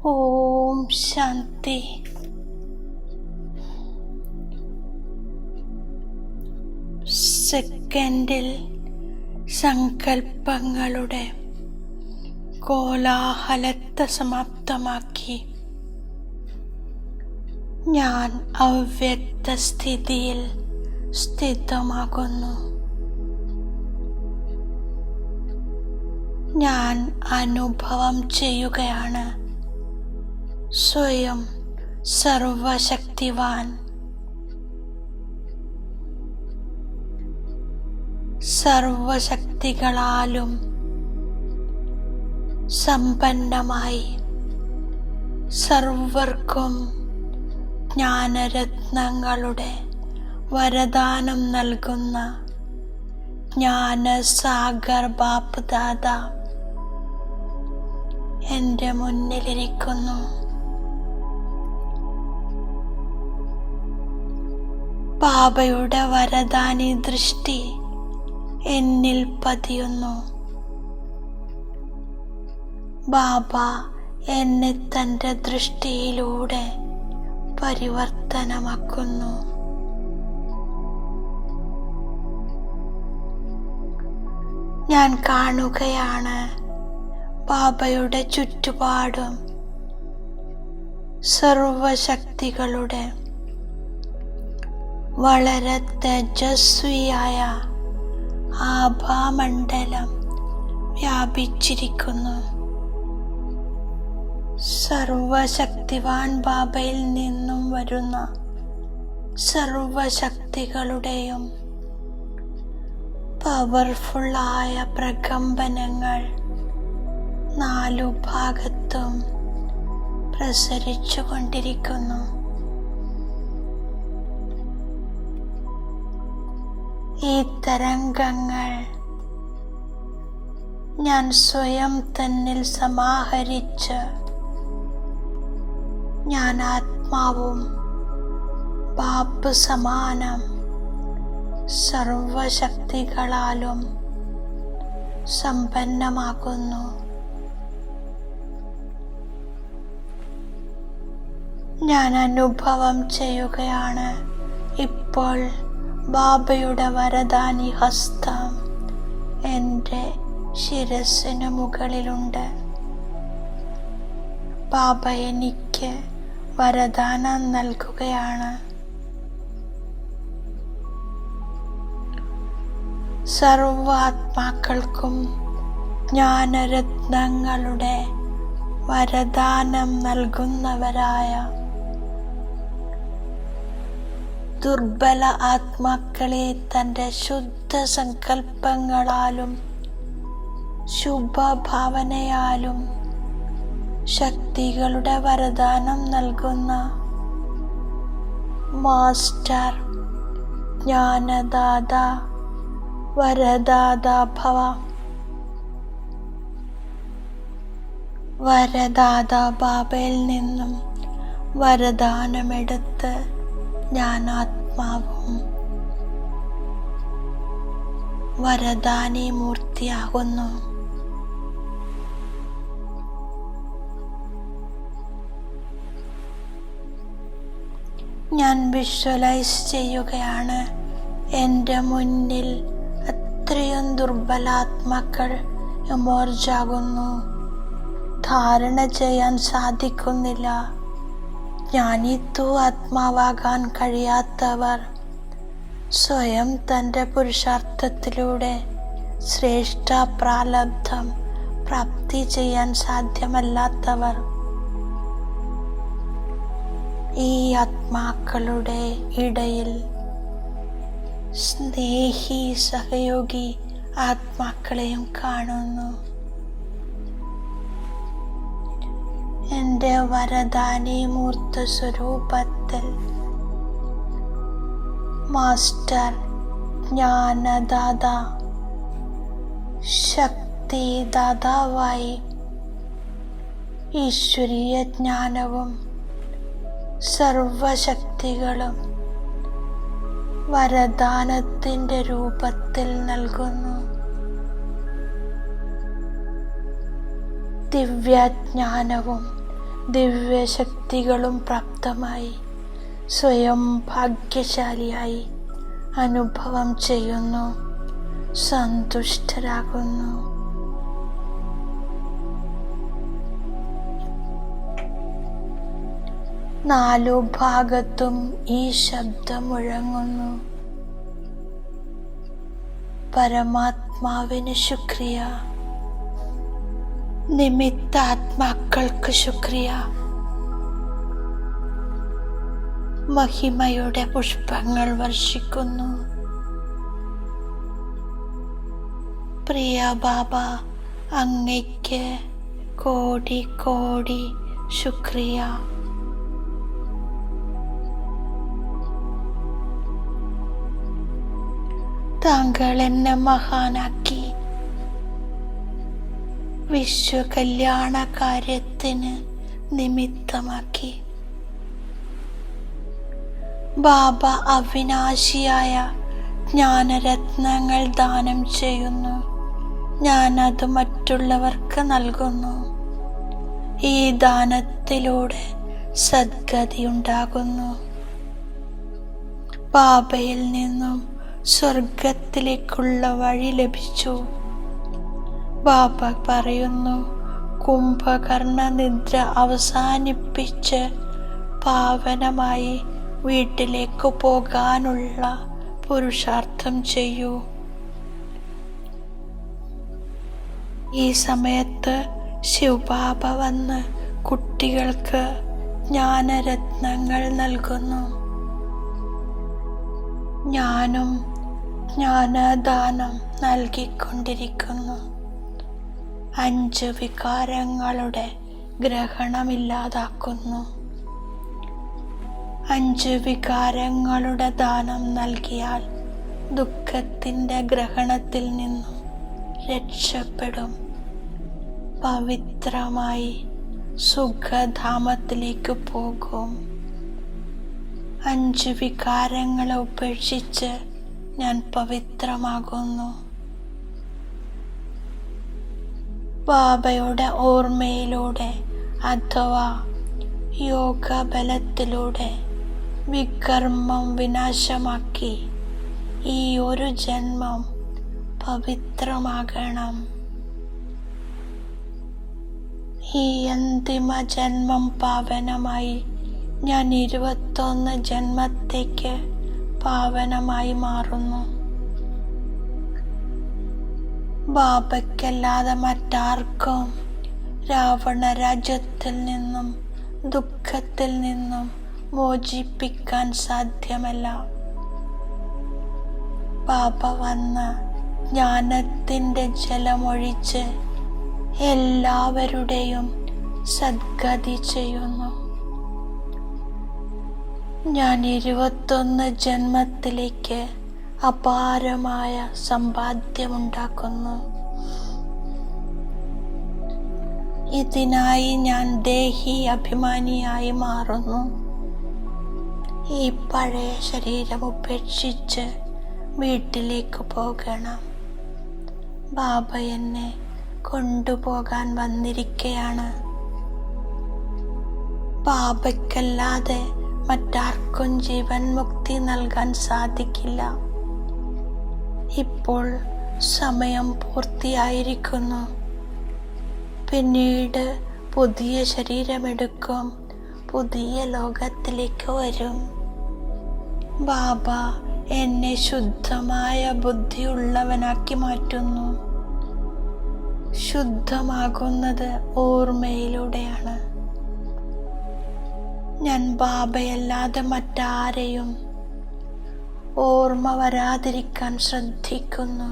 ഓം ശാന്തി. സെക്കൻഡിൽ സങ്കല്പങ്ങളുടെ കോലാഹലത്തെ സമാപ്തമാക്കി ഞാൻ അവ്യക്ത സ്ഥിതിയിൽ സ്ഥിതമാകുന്നു. ഞാൻ അനുഭവം ചെയ്യുകയാണ് സ്വയം സർവശക്തിവാൻ, സർവശക്തികളാലും സമ്പന്നമായി സർവർക്കും ജ്ഞാനരത്നങ്ങളുടെ വരദാനം നൽകുന്ന ജ്ഞാനസാഗർ ബാപ്പ് ദാദ എൻ്റെ മുന്നിലിരിക്കുന്നു. ബാബയുടെ വരദാനി ദൃഷ്ടി എന്നിൽ പതിയുന്നു. ബാബ എന്നെ തൻ്റെ ദൃഷ്ടിയിലൂടെ പരിവർത്തനമാക്കുന്നു. ഞാൻ കാണുകയാണ് ബാബയുടെ ചുറ്റുപാടും സർവശക്തികളുടെ വളരെ തേജസ്വിയായ ആഭാമണ്ഡലം വ്യാപിച്ചിരിക്കുന്നു. സർവശക്തിവാൻ ബാബയിൽ നിന്നും വരുന്ന സർവശക്തികളുടെയും പവർഫുള്ളായ പ്രകമ്പനങ്ങൾ നാലു ഭാഗത്തും പ്രസരിച്ചു കൊണ്ടിരിക്കുന്നു. ഈ തരംഗങ്ങൾ ഞാൻ സ്വയം തന്നിൽ സമാഹരിച്ച് ഞാൻ ആത്മാവും ബാപ്പ് സമാനം സർവശക്തികളാലും സമ്പന്നമാകുന്നു. ഞാൻ അനുഭവം ചെയ്യുകയാണ് ഇപ്പോൾ ബാബയുടെ വരദാനി ഹസ്തം എൻ്റെ ശിരസ്സിനു മുകളിലുണ്ട്. ബാബ എനിക്ക് വരദാനം നൽകുകയാണ്. സർവാത്മാക്കൾക്കും ജ്ഞാനരത്നങ്ങളുടെ വരദാനം നൽകുന്നവരായ ദുർബല ആത്മാക്കളെ തൻ്റെ ശുദ്ധ സങ്കല്പങ്ങളാലും ശുഭഭാവനയാലും ശക്തികളുടെ വരദാനം നൽകുന്ന മാസ്റ്റർ ജ്ഞാനദാത വരദാതാ ഭവ. വരദാതാ ബാബയിൽ നിന്നും വരദാനമെടുത്ത് ഞാൻ ആത്മാവും വരദാനി മൂർത്തിയാകുന്നു. ഞാൻ വിഷ്വലൈസ് ചെയ്യുകയാണ് എൻ്റെ മുന്നിൽ അത്രയും ദുർബലാത്മാക്കൾ എമർജാകുന്നു. ധാരണ ചെയ്യാൻ സാധിക്കുന്നില്ല. ജ്ഞാനിത്വ ആത്മാവാകാൻ കഴിയാത്തവർ, സ്വയം തൻ്റെ പുരുഷാർത്ഥത്തിലൂടെ ശ്രേഷ്ഠ പ്രാലബ്ധം പ്രാപ്തി ചെയ്യാൻ സാധ്യമല്ലാത്തവർ, ഈ ആത്മാക്കളുടെ ഇടയിൽ സ്നേഹി സഹയോഗി ആത്മാക്കളെയും കാണുന്നു. എൻ്റെ വരദാനി മൂർത്ത സ്വരൂപത്തിൽ മാസ്റ്റർ ജ്ഞാനദാത ശക്തിദാതാവായി ഈശ്വരീയ ജ്ഞാനവും സർവശക്തികളും വരദാനത്തിൻ്റെ രൂപത്തിൽ നൽകുന്നു. ദിവ്യജ്ഞാനവും ദിവ്യശക്തികളും പ്രാപ്തമായി സ്വയം ഭാഗ്യശാലിയായി അനുഭവം ചെയ്യുന്നു, സന്തുഷ്ടരാകുന്നു. നാലു ഭാഗത്തും ഈ ശബ്ദം മുഴങ്ങുന്നു. പരമാത്മാവിന് ശുക്രിയ, നിമിത്താത്മാക്കൾക്ക് ശുക്രിയ. മഹിമയുടെ പുഷ്പങ്ങൾ വർഷിക്കുന്നു. പ്രിയ ബാബ, അങ്ങയ്ക്ക് കോടി കോടി ശുക്രിയ. താങ്കൾ എന്നെ മഹാനാക്കി വിശ്വകല്യാണ കാര്യത്തിന് നിമിത്തമാക്കി. ബാബ അവിനാശിയായ ജ്ഞാനരത്നങ്ങൾ ദാനം ചെയ്യുന്നു. ഞാനത് മറ്റുള്ളവർക്ക് നൽകുന്നു. ഈ ദാനത്തിലൂടെ സദ്ഗതി ഉണ്ടാകുന്നു. ബാബയിൽ നിന്നും സ്വർഗത്തിലേക്കുള്ള വഴി ലഭിച്ചു. ബാബ പറയുന്നു, കുംഭകർണ നിദ്ര അവസാനിപ്പിച്ച് പാവനമായി വീട്ടിലേക്ക് പോകാനുള്ള പുരുഷാർത്ഥം ചെയ്യൂ. ഈ സമയത്ത് ശിവബാബ വന്ന് കുട്ടികൾക്ക് ജ്ഞാനരത്നങ്ങൾ നൽകുന്നു. ഞാനും ജ്ഞാനദാനം നൽകിക്കൊണ്ടിരിക്കുന്നു. 5 വികാരങ്ങളുടെ ഗ്രഹണമില്ലാതാക്കുന്നു. 5 വികാരങ്ങളുടെ ദാനം നൽകിയാൽ ദുഃഖത്തിൻ്റെ ഗ്രഹണത്തിൽ നിന്നും രക്ഷപ്പെടും. പവിത്രമായി സുഖധാമത്തിലേക്ക് പോകും. 5 വികാരങ്ങളെ ഉപേക്ഷിച്ച് ഞാൻ പവിത്രമാകുന്നു. ബാബയുടെ ഓർമ്മയിലൂടെ അഥവാ യോഗബലത്തിലൂടെ വികർമ്മം വിനാശമാക്കി ഈ ഒരു ജന്മം പവിത്രമാകണം. ഈ അന്തിമ ജന്മം പാവനമായി ഞാൻ 21 ജന്മത്തേക്ക് പാവനമായി മാറുന്നു. ബാബയ്ക്കല്ലാതെ മറ്റാർക്കും രാവണ രാജ്യത്തിൽ നിന്നും ദുഃഖത്തിൽ നിന്നും മോചിപ്പിക്കാൻ സാധ്യമല്ല. ബാബ വന്ന് ജ്ഞാനത്തിൻ്റെ ജലമൊഴിച്ച് എല്ലാവരുടെയും സദ്ഗതി ചെയ്യുന്നു. ഞാൻ 21 ജന്മത്തിലേക്ക് അപാരമായ സമ്പാദ്യമുണ്ടാക്കുന്നു. ഇതിനായി ഞാൻ ദേഹി അഭിമാനിയായി മാറുന്നു. ഈ പഴയ ശരീരം ഉപേക്ഷിച്ച് വീട്ടിലേക്ക് പോകണം. ബാബ എന്നെ കൊണ്ടുപോകാൻ വന്നിരിക്കുകയാണ്. ബാബയ്ക്കല്ലാതെ മറ്റാർക്കും ജീവൻ മുക്തി നൽകാൻ സാധിക്കില്ല. ഇപ്പോൾ സമയം പൂർത്തിയായിരിക്കുന്നു. പിന്നീട് പുതിയ ശരീരമെടുക്കും, പുതിയ ലോകത്തിലേക്ക് വരും. ബാബ എന്നെ ശുദ്ധമായ ബുദ്ധിയുള്ളവനാക്കി മാറ്റുന്നു. ശുദ്ധമാകുന്നത് ഓർമ്മയിലൂടെയാണ്. ഞാൻ ബാബയല്ലാതെ മറ്റാരെയും ഓർമ്മ വരാതിരിക്കാൻ ശ്രദ്ധിക്കുന്നു.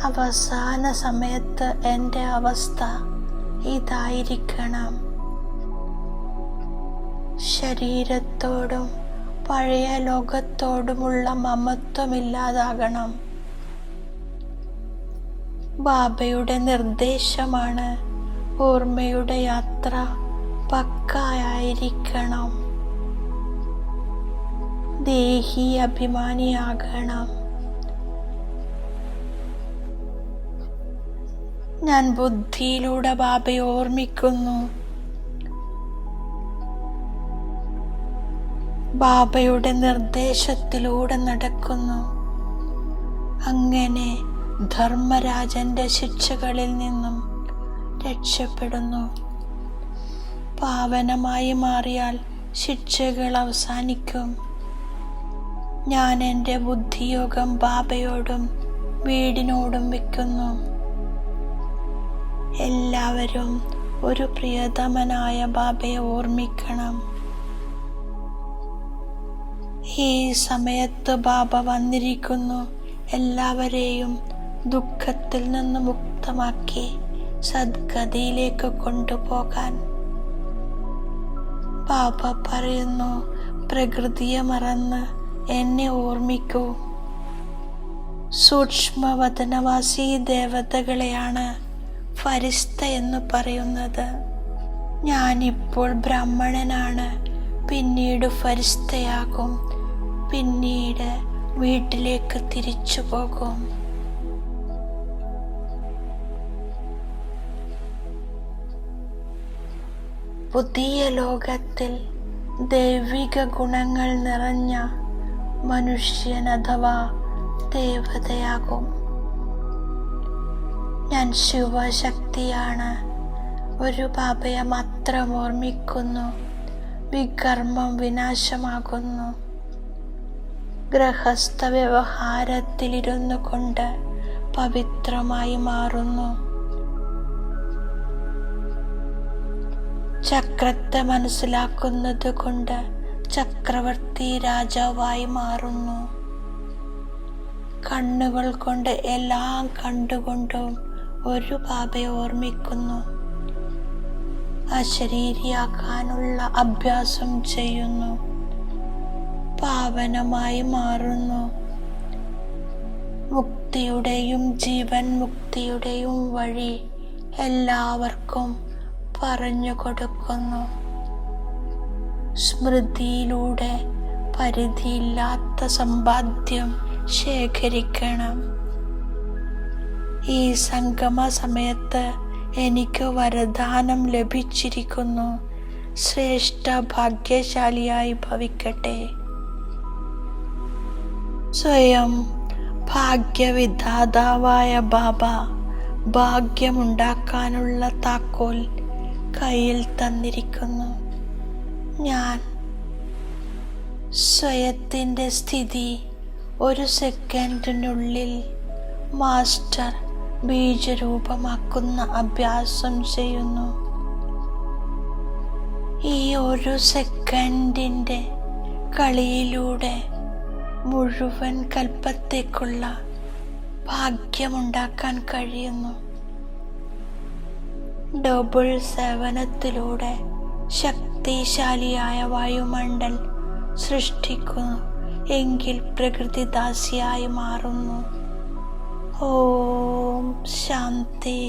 അവസാന സമയത്ത് എൻ്റെ അവസ്ഥ ഇതായിരിക്കണം. ശരീരത്തോടും പഴയ ലോകത്തോടുമുള്ള മമത്വമില്ലാതാകണം. ബാബയുടെ നിർദ്ദേശമാണ് ഓർമ്മയുടെ യാത്ര പക്കായായിരിക്കണം. ദേഹി അഭിമാനിയാകണം. ഞാൻ ബുദ്ധിയിലൂടെ ബാബയെ ഓർമ്മിക്കുന്നു. ബാബയുടെ നിർദ്ദേശത്തിലൂടെ നടക്കുന്നു. അങ്ങനെ ധർമ്മരാജന്റെ ശിക്ഷകളിൽ നിന്നും രക്ഷപ്പെടുന്നു. പാവനമായി മാറിയാൽ ശിക്ഷകൾ അവസാനിക്കും. ഞാൻ എൻ്റെ ബുദ്ധിയോഗം ബാബയോടും വീടിനോടും വയ്ക്കുന്നു. എല്ലാവരും ഒരു പ്രിയതമനായ ബാബയെ ഓർമ്മിക്കണം. ഈ സമയത്ത് ബാബ വന്നിരിക്കുന്നു എല്ലാവരെയും ദുഃഖത്തിൽ നിന്ന് മുക്തമാക്കി സദ്ഗതിയിലേക്ക് കൊണ്ടുപോകാൻ. ബാബ പറയുന്നു, പ്രകൃതിയെ മറന്ന് എന്നെ ഓർമ്മിക്കൂ. സൂക്ഷ്മവതനവാസി ദേവതകളെയാണ് ഫരിസ്ത എന്ന് പറയുന്നത്. ഞാനിപ്പോൾ ബ്രാഹ്മണനാണ്, പിന്നീട് ഫരിസ്തയാകും, പിന്നീട് വീട്ടിലേക്ക് തിരിച്ചു പോകും. പുതിയ ലോകത്തിൽ ദൈവിക ഗുണങ്ങൾ നിറഞ്ഞ മനുഷ്യൻ അഥവാ ദേവതയാകും. ഞാൻ ശിവശക്തിയാണ്. ഒരു ബാബയെ മാത്രം ഓർമ്മിക്കുന്നു. വികർമ്മം വിനാശമാകുന്നു. ഗൃഹസ്ഥ വ്യവഹാരത്തിലിരുന്നു കൊണ്ട് പവിത്രമായി മാറുന്നു. ചക്രത്തെ മനസ്സിലാക്കുന്നത് കൊണ്ട് ചക്രവർത്തി രാജാവായി മാറുന്നു. കണ്ണുകൾ കൊണ്ട് എല്ലാം കണ്ടുകൊണ്ടും ഒരു ബാബയെ ഓർമ്മിക്കുന്നു. അശരീരിയാക്കാനുള്ള അഭ്യാസം ചെയ്യുന്നു. പാവനമായി മാറുന്നു. മുക്തിയുടെയും ജീവൻ മുക്തിയുടെയും വഴി എല്ലാവർക്കും പറഞ്ഞു കൊടുക്കുന്നു. സ്മൃതിയിലൂടെ പരിധിയില്ലാത്ത സമ്പാദ്യം ശേഖരിക്കണം. ഈ സംഗമ സമയത്ത് എനിക്ക് വരദാനം ലഭിച്ചിരിക്കുന്നു. ശ്രേഷ്ഠ ഭാഗ്യശാലിയായി ഭവിക്കട്ടെ. സ്വയം ഭാഗ്യവിധാതാവായ ബാബ ഭാഗ്യമുണ്ടാക്കാനുള്ള താക്കോൽ കയ്യിൽ തന്നിരിക്കുന്നു. ഞാൻ സ്വയത്തിൻ്റെ സ്ഥിതി ഒരു സെക്കൻഡിനുള്ളിൽ മാസ്റ്റർ ബീജരൂപമാക്കുന്ന അഭ്യാസം ചെയ്യുന്നു. ഈ ഒരു സെക്കൻഡിൻ്റെ കളിയിലൂടെ മുഴുവൻ കൽപ്പത്തേക്കുള്ള ഭാഗ്യമുണ്ടാക്കാൻ കഴിയുന്നു. ഡബിൾ സേവനത്തിലൂടെ ശക്തിശാലിയായ വായുമണ്ഡൽ സൃഷ്ടിക്കുന്നു. എങ്കിൽ പ്രകൃതിദാസിയായി മാറുന്നു. ഓം ശാന്തി.